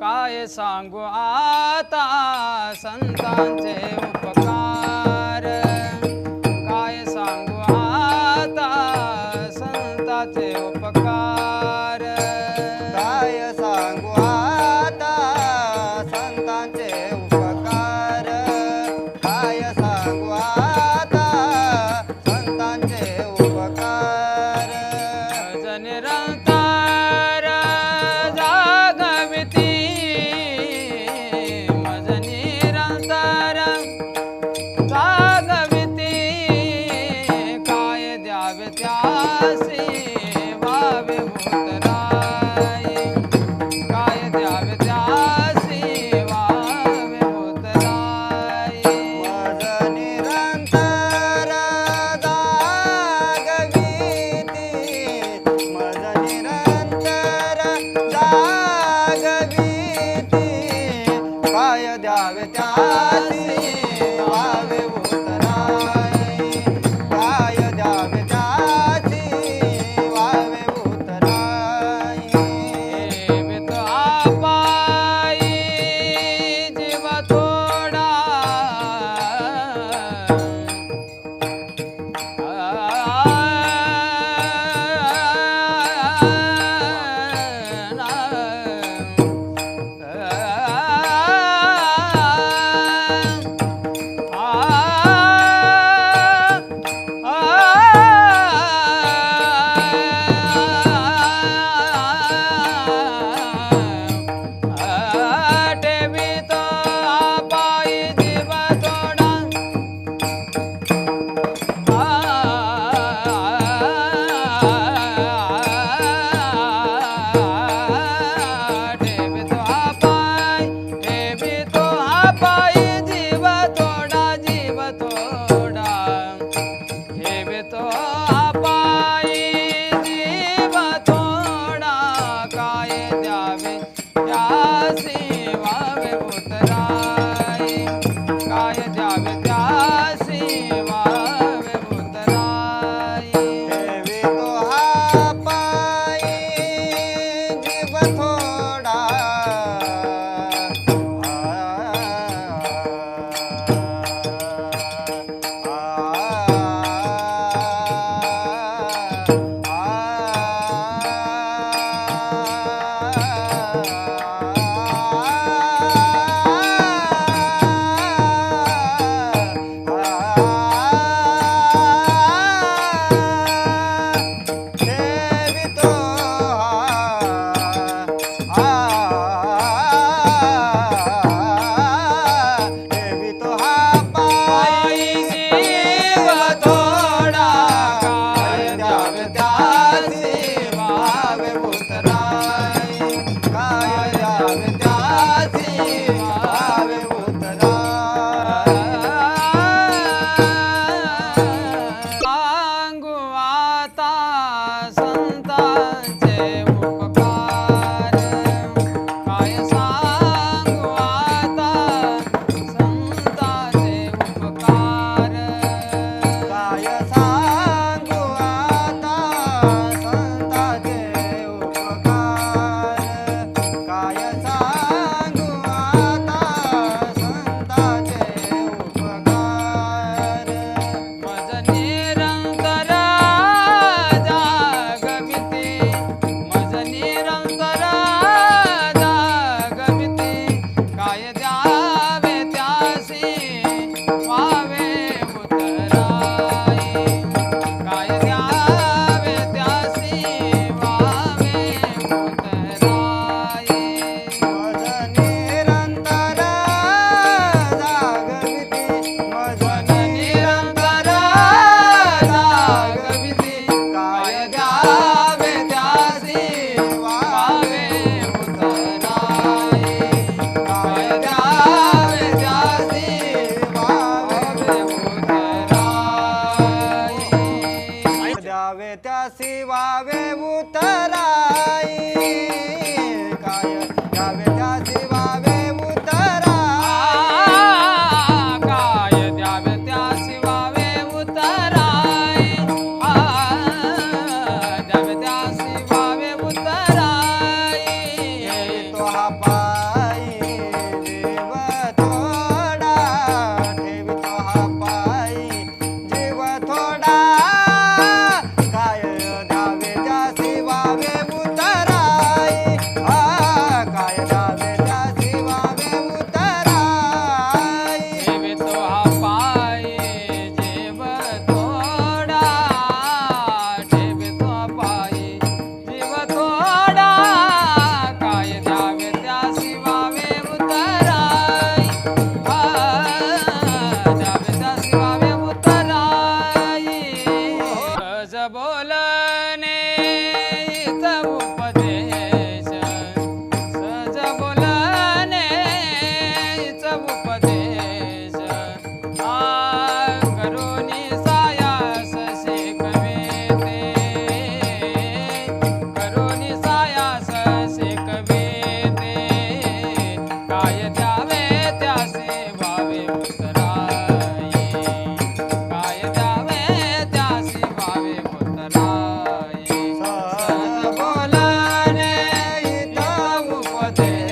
काय सांगू आता संतांचे उपकार, काय सांगू आता संतांचे उपकार, काय सांगू आता संतांचे उपकार, काय सांगू आता संतांचे उपकार. मज निरंतर जागविती, मज निरंतर जागविती, काय द्यावे त्यासी वावे भूतराई, काय द्यावे त्यासी वावे भूतराई. मज निरंतर जागविती, मज निरंतर जागविती, काय द्यावे त्यासी वावे भूतराई, काय द्यावे त्यासी वावे भूतराई. ठेवीत आपाई जीव थोडा, ठेवीत आपाई जीव थोडा, ठेवीतो आपाई जीव थोडा, जीव थोडा, ठेवीतो आपाई जीव थोडा, काय द्यावे त्यासी वावे भूतराई, काय द्यावे त्यासी वावे भूतराई. ठेवितो आपाई जीव थोडा, ठेवितो ठेवितो आपाई जीव थोडा, काय द्यावे त्यासी वावे भूतराई, काय द्यावे त्यासी वावे भूतराई. सांगू आता संतांचे उपकार, काय सांगू आता संतांचे उपकार, काय सांगू आता संतांचे उपकार, काय सांगू आता संतांचे उपकार. मज निरंतर जागविती, मज निरंतर जागविती, काय द्यावे त्यासी वावे भूतराई, काय द्यावे त्यासी वावे भूतराई. मज ते